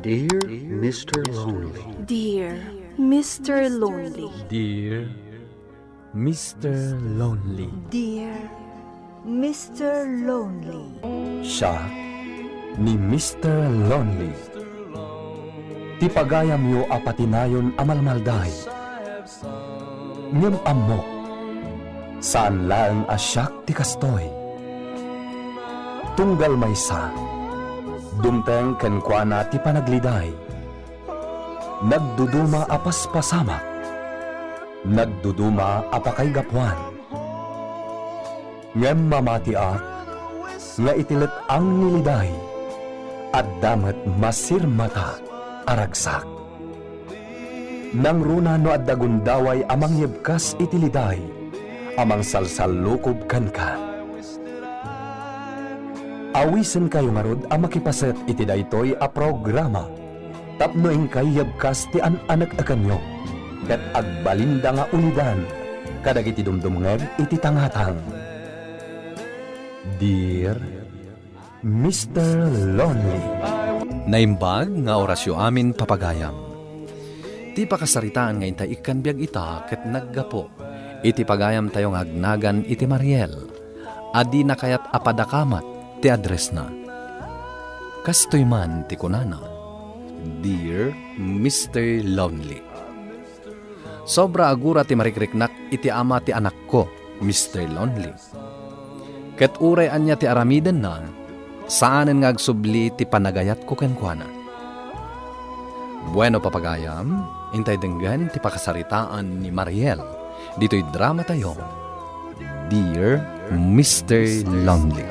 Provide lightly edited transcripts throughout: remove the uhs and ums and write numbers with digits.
Dear Mr. Lonely. Dear Mr. Lonely. Dear Mr. Lonely. Dear Mr. Lonely. Siya ni Mr. Lonely. Ti pagayam yo apatinayon amalmalday. Ngem amok. Saan lang asyak ti kastoy. Tunggal maysa. Dumteng kenkwana ti panagliday. Nagduduma apas pasamak. Nagduduma apakay gapuan. Ngem mamatiak, nga itilet ang niliday, at damat masirmata aragsak. Nang runa no at dagundaway amang yebkas itiliday, amang salsalukob kanka. Awisen kayo nga rod ang makipaset iti daytoy a programa. Tapnoing kay yebkas ti an-anak akanyo, ket agbalinda nga ulidan, kadag iti dumdumngeg iti tangatang. Dear Mr. Lonely. Naimbag nga orasyo amin papagayam. Ti pakasaritaan nga inta ikan biag ita ket naggapo. Iti pagayam tayo nga agnagan iti Mariel. Adi na kayat apadakamat ti address na. Kastoy man ti kunana. Dear Mr. Lonely. Sobra agura ti marikriknak iti ama ti anak ko, Mr. Lonely. Ket uray anya ti aramiden na, saanen nga agsubli ti panagayat ko kenkwana. Bueno papagayam, intay denggan ti pakasaritaan ni Mariel. Dito'y drama tayo. Dear Mr. Lonely.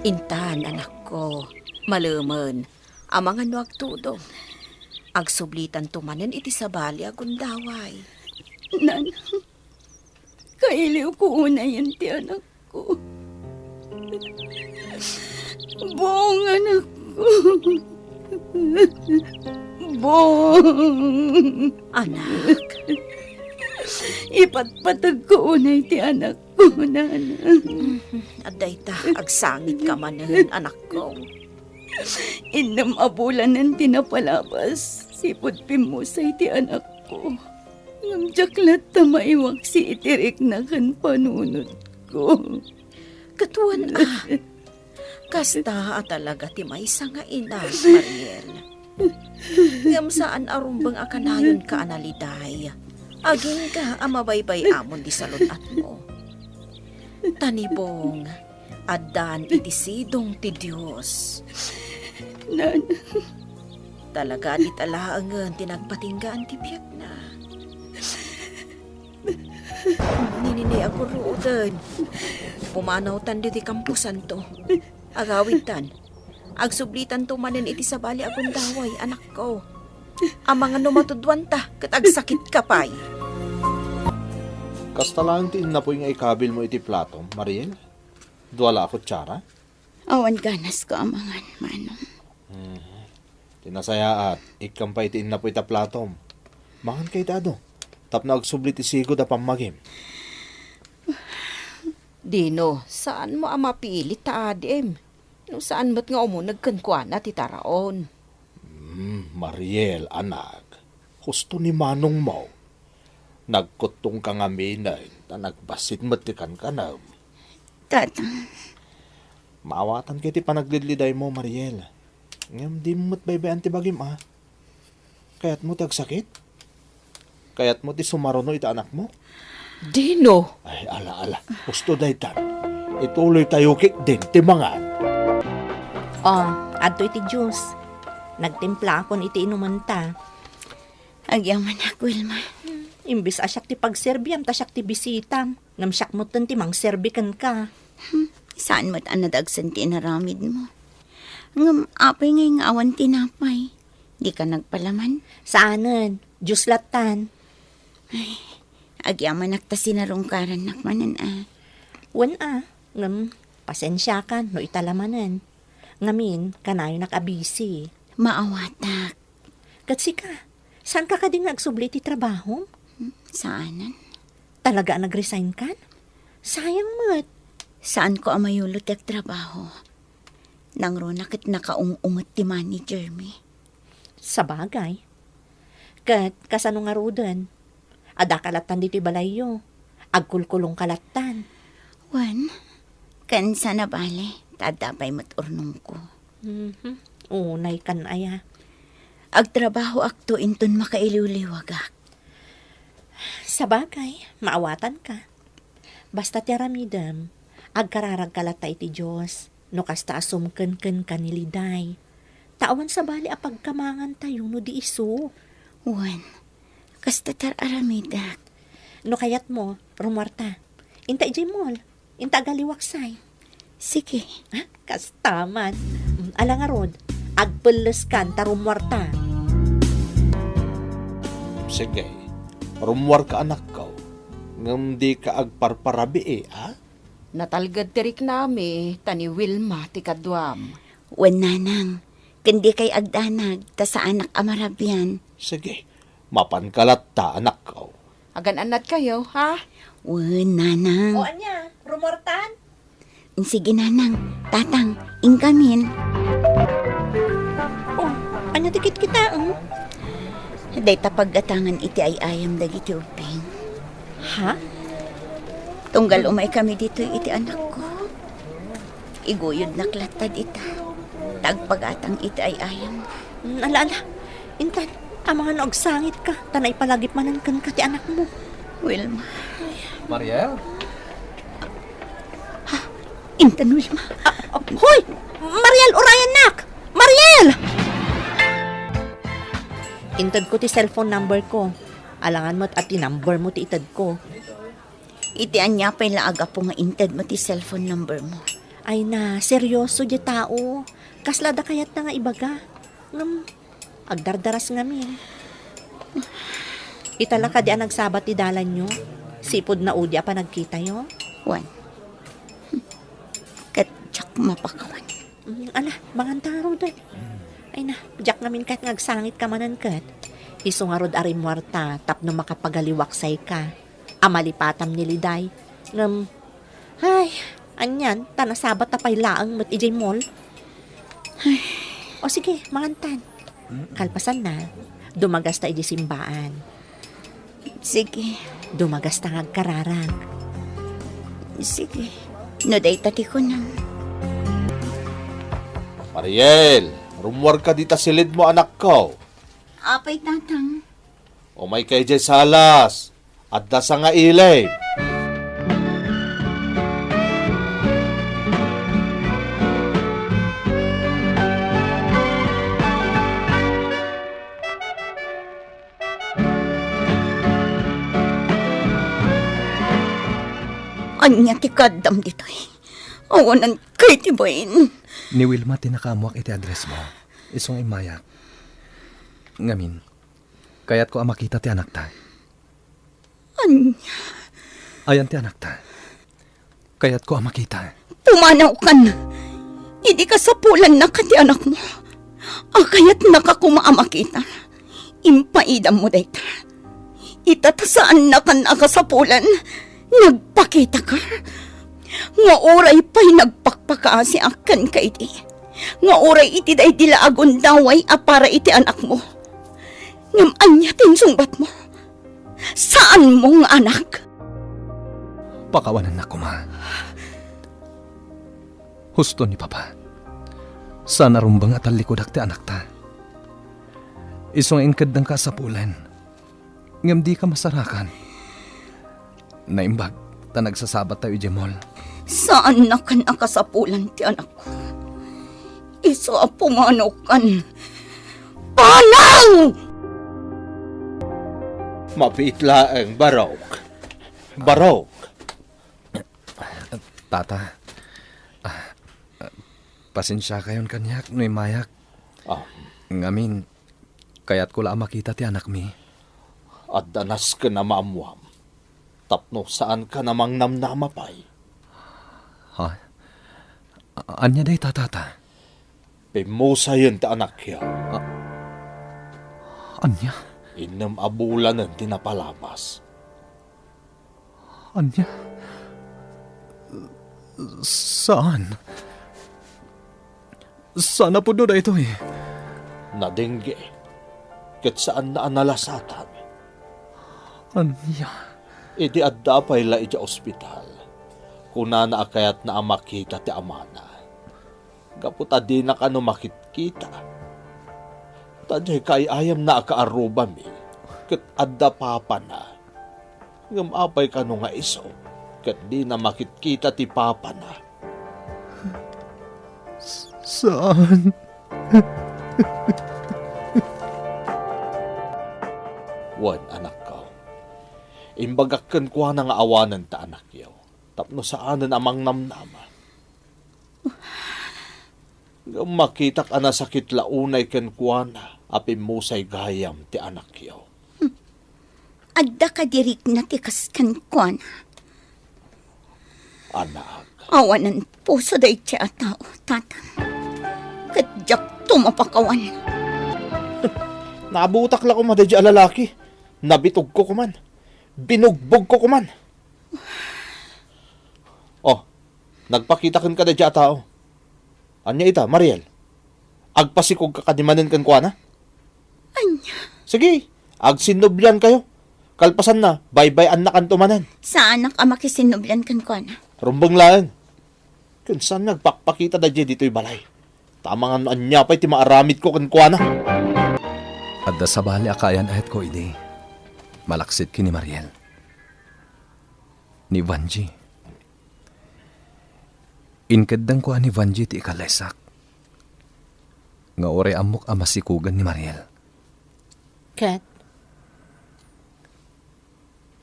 Intan, anak ko, maluman, amang ano agtudong. Agsublitan tumanen iti sabali agundaway. Nan, kailiw ko una yan ti anak ko. Bong, anak ko. Bong. Anak, Ipatpatag ko unay ti anak ko, Nana. aday ta, agsangit ka manen, anak ko. Indam abulan ng tinapalabas, sipod pimusay ti anak ko. Ngamjaklat ta maiwak si itirik na kan panunod ko. Katuan kasta talaga ti maysa nga ina, Mariel. Ngam saan arumbang akanayon ka analiday. Aging ka amabaybay amon di salunat mo. Tanibong, adan iti sidong ti Diyos. Nana, Talaga di talaangan tinagpatinggaan ti biyak na. Ninini ako roodan. Pumanaw tan di kampusan to. Agawid tan. Agsublitan to manen iti sabali akong daway, anak ko. Ang mga numatudwan ta, kat agsakit ka pa'y. Kasta lang ti inapoy nga ikabil mo iti plato, Mariel. Duwala ako tsara. awan ganas ko amangan, manong. Tinasaya at ikampay ti inapoy ta platom. Mangan kay tado. Tapno agsublit ti sigod a pamagim. Dino, saan mo ang mapilit ta adim? No saan mo't nga nagkankwana ti taraon? Mariel, anak. Husto ni manong mo. Nagkutong ka nga minay, na nagbasit matikan ka na. Tatang, Maawatan kay ti panaglidliday mo, Mariel. Ngam di mo't baybayan ti bagim, ah. Kaya't mo ti agsakit? Kaya't mo ti sumarono ita anak mo? Dino! Ay, ala. Husto day tan. Ituloy tayo kik din ti mangan. Oh, adto iti juice. Nagtimpla akon iti inuman ta. agyaman ako, Wilma. Imbis asyak ti pagserbiam, tasyak ti bisitam. Ngamsyak mo ti mang serbikan ka. Saan mo't anadagsan ti inaramid mo? Ngam, apay ngay nga awan tinapay. Di ka nagpalaman? Saanan? Juice latan. Agyaman akta sinarungkaran nakmanan, ah. Wan ngam, pasensya ka, no italamanan. Ngamin, kanayo nakabisi. Maawatak. Katsi ka, saan ka kading nagsubli ti trabaho? Saanan? Talaga nag-resign ka? Sayang mo't. Saan ko amayulot ang trabaho? Nang ronakit nakaungungot ti manager mi. Sa bagay. Kat, kasano nga rodan? Ada kalatan dito balayo. Agkulkulong kalatan. Wan, kansa na bale, tadapay maturnong ko. Unay kan aya. Agtrabaho akto inton makailiwliwagak. Sa bagay, maawatan ka. Basta ti aramidam, agkararag kalata iti Diyos, no kasta asumken kaniliday. Tawan sa bali apagkamangan tayo no di iso. Wan, kasta tararamidak. No kayat mo, rumarta. Inta ijay mall, inta galiwaksay. Sige, Ha? Kastaman. Ala nga rod, agpeles kan tarumwarta. Sige, rumwar ka anak ko. Ngam di ka agparparabi ha? Natalgad tirik nami, tani Wilma ti kadwam. wan nanang, kundi kay agdanag, ta sa anak amarabyan. Sige, mapankalat ta anak ko. Agan-anat kayo, ha? Wan nanang. anya, rumwartan? Sige nanang, tatang, ingkamin. Anya dikit kita, Day tapagatangan iti ay ayam dagiti uping. Ha? Tunggal umay kami dito iti anak ko. Iguyod na klatad ita. Tagpagatang iti ay ayam. Ala, intan, amangan og sangit ka, tanay palagip manan kan ka ti anak mo. Wilma. Mariel? Intan Wilma. Hoy! Mariel, orayan nak! Mariel! Intad ko ti cellphone number ko. Alangan mo't at ti number mo ti itad ko. Iti anya pa'y laaga po nga intad mo ti cellphone number mo. Ay na, seryoso di tao. Kaslada kayat na nga ibaga. Agdardaras nga min. Itala ka di ang nagsabat ti dalan nyo. Sipod na udya pa nagkita yo. Wan. Katsak mapakawan. Ala, mangantaro doon. Ay na, jak namin kahit ngagsangit ka manan kat. Iso nga rod arimwarta, tapno makapagaliwaksay ka. Amalipatam niliday. Ay, anyan, tanasabat na pay laang mat ijay mall. O sige, mangantan. Kalpasan na, dumagas ta ijay simbaan. Sige. Dumagas ta ngagkararag. Sige. No day tati ko na. Mariel, rumwar ka dita silid mo anak ko. Apay tatang. O may kay jay salas. At da sa nga ilay. Anya ti kadam ditoy. Awanan kay ti bain. Ni Wilma tinakamuak iti address mo. Isong imayak. Ngamin, kaya't ko makita ti anak ta. Anya. Ayan ti anak ta. Kaya't ko makita. Pumanaw ka na. Hindi ka sapulan na ka ti anak mo. Kaya't nakakumaamakita. Impaidam mo dayta. Itatasaan na ka nakasapulan. Nagpakita ka. Nga oray pa'y nagpakpakaasi akan ka iti. Nga oray iti day dilaagon daway para iti anak mo. Ngam anya tinsungbat mo. Saan mong anak? Pakawanan na ko, ma. Husto ni Papa. Sana rumbang at alikod ti anak ta. Isong ingkad ng kasapulan. Ngam di ka masarakan. Naimbag, ta nagsasabat tayo ijemol. Saan na ka nakasapulan ti anak ko? Iso a pumanokan. Panang! Mapitla ang barok. Barok. Tata, pasensya kayon kanyak, no mayak. Ngamin, kaya't ko lang makita ti anak mi. At danas ka na maamuam. Tapno saan ka namang namnamapay. Ha? Anya day tatata? Pimusayon ta anak ya. Anya? Inam abulanan tinapalabas. Anya? Saan? Sana po doon ito eh. Nadengge. Ket saan na analasatan. Anya? Idi adda pay la ija ospital. Kuna na akayat na amakita ti amana. Gaputa di na kano makitkita. Tadyay kay ayam na akaaruba mi. Ket adda papa na. Ngam apay kano nga iso. Ket di na makitkita ti papa na. Saan? Wan anak ko. Imbagakkan ko na nga awanan ta anak yaw. Tapno saanan amang namnama. Ngam makita ka na sakit launay ken kuana. Apim mo say gayam ti anak yaw. Adda ka dirik na tikaskan ko na. Anak. Awanan puso day tiya tao, tatan. Kadyak tumapakawan. Nabutak la ko madadya lalaki. Nabitog ko kuman. Binugbog ko kuman. Oh, nagpakita kan kada dya tao. Anya ita, Mariel? Agpasikog ka kadimanin kan kuana? Anya? Sige, agsinubyan kayo. Kalpasan na, bye-bye anak kan tumanan. Sa anak ama kisinubyan kan ko na. Rumbang laan. Kansan nagpakpakita da dito'y balay. Tamang ano anya pa'y ti maaramid ko kan kuana. Adda sa bali akayan ahet ko idi. Malaksit ki ni Mariel. Ni Vanji. Inkadang ko ni Vanji ti ikalesak. Nga ore amok amasikugan ni Mariel. Kat,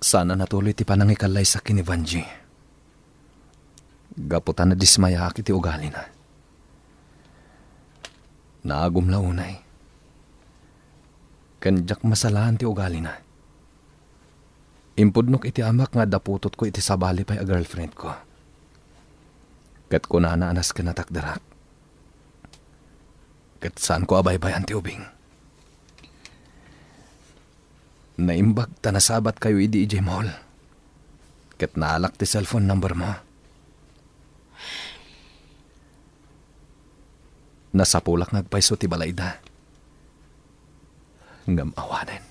Sana natuloy ti panangikalaysak ki ni Vanji. Gaputan na dismaya ki ti ugali na. Naagum launay. Kanjak masalahan ti ugali na. Impudnok iti amak nga daputot ko iti sabali pa'y a girlfriend ko. Kat ko na anaanas ka natakdarak. Kat saan ko abay-bayan ti ubing. Naimbag tanasabat kayo idi ijay mall. Kat naalak ti cellphone number mo. Nasapulak nagpaiso ti balayda. Ngam awanen.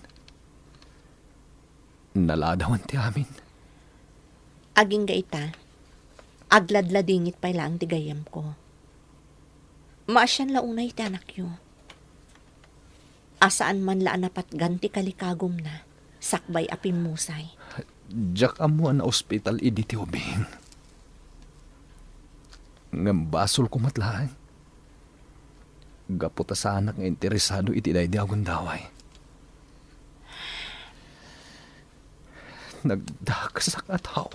Naladawan ti amin. aging gaita, agladladingit pa lang ti gayam ko. Maasyan launay ti anak yo. Asaan man laan napat ganti kalikagom na, sakbay apim musay. Diyak amo na ospital idi ti ubing. Ngambasol ko matlaang. Gaputa sa anak nga interesado iti day di agundaway. Nagdakasak at tao.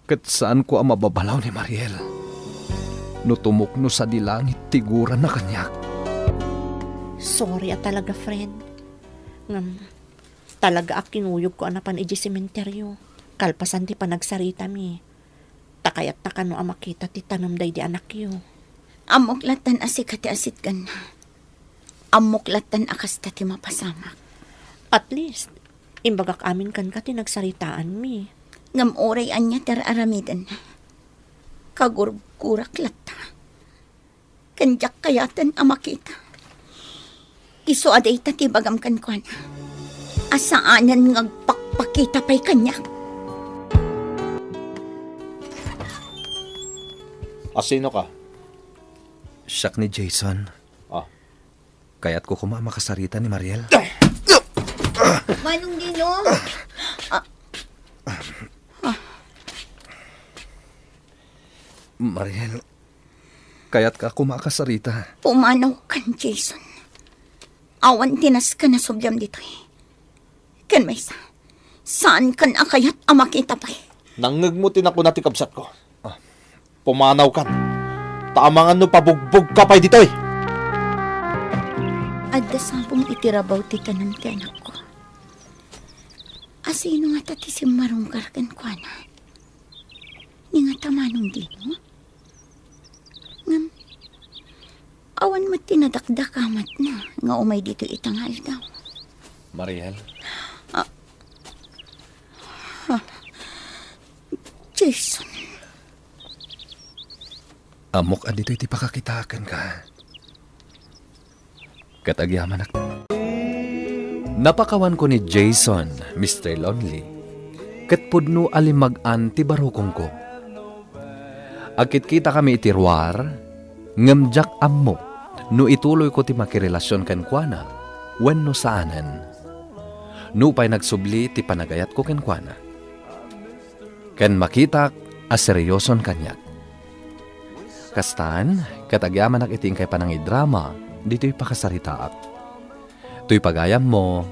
Kat saan ko ang mababalaw ni Mariel? No tumukno sa dilangit tiguran na kanyak. Sorry at talaga, friend. Talaga akinuyog ko anapan iji sementeryo. Kalpasan ti panagsarita mi. Takayat na kano ang makita ti tanamday di anak yo. Amoklatan asikati asit ka na. Amoklatan akas ti mapasamak. At least, imbagak amin kan ka ti nagsaritaan mi. Ngam oray anya ter aramidan na. Kagurgurak lata. Kanjak kayatan ang makita. Iso aday ti bagam kan ko na. Asaanan ngagpakpakita pa'y kanya. Asino ka? Siyak ni Jason. Ah. Kaya't ko makasarita ni Mariel. Manong Dino? Mariel, kaya't ka makasarita. Pumanaw kan, Jason. Awan tinas ka na subyam dito eh. Kan may saan kan akayat amakita pa eh. Nangagmutin ako na ti kabsat ko. Pumanaw kan. Tamangan no pabugbog ka pa'y dito eh. Adda sabong itirabaw ti tanan ti anak ko. Asino nga tati si marungkar kan ko na. Ni nga tamanong Dino. Ngam, awan mo tinadakdakamat na nga umay dito itanghal daw. Mariel? Jason. Amok adito iti pakakitakan ka. Katagyaman ak. Napakawan ko ni Jason, Mr. Lonely. Katpudno alimag-an ti barukong ko. Agkit kita kami itirwar, ngamjak ammo, no ituloy ko ti makirelasyon kan kuana, wenno saanan. No pa'y nagsubli ti panagayat ko ken kuana. Ken makitak a seryoson kanyak. Kastan, katagyaman ak iting kay panangidrama, dito'y pakasaritaak. To'y pagayam mo,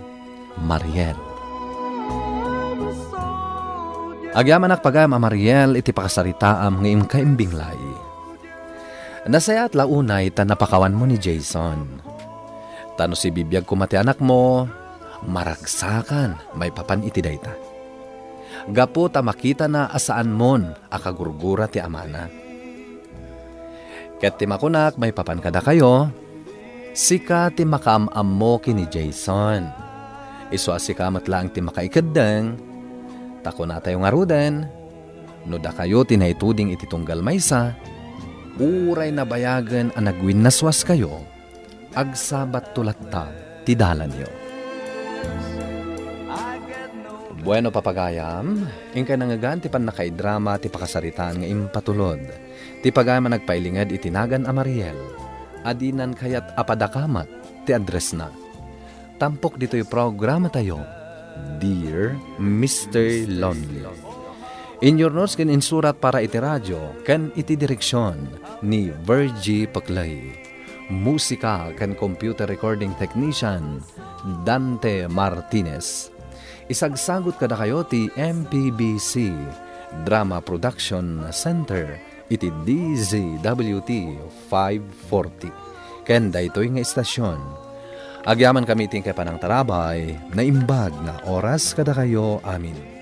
Mariel. Agyaman ak pagayam a Mariel, iti pakasaritaam ngayon kaimbinglay. Nasaya at launay ta napakawan mo ni Jason. Tano si bibiyag kumati anak mo, maragsakan, may papan iti dayta. Gapo ta makita na asaan mon akagurgura ti amana. Ket ti makunak may papan kada kayo, sika ti makaamam mo kini Jason. Iso asikamat lang ti makaikadeng, tako na tayo nga ruden, no da kayo tinaituding iti tunggal maysa, uray na bayagan ang nagwin naswas kayo, agsabat tulatta ti dalan niyo. Bueno papagayam, ingkay nangagan ti pan nakaidrama ti pakasaritaan nga impatulod. Ti pagayam nagpailingad itinagan a Mariel. Adinan kayat apadakamat ti address na. Tampok dito'y programa tayo, Dear Mr. Lonely. In your notes ken insurat para iti radyo ken iti direksyon ni Virgie Paclay. Musika ken computer recording technician Dante Martinez. Isagsagot kada kayo ti MPBC Drama Production Center iti DZWT 540. Ken daytoy nga istasyon. Agyaman kami ting kay panang tarabay na imbag na oras kada kayo amin.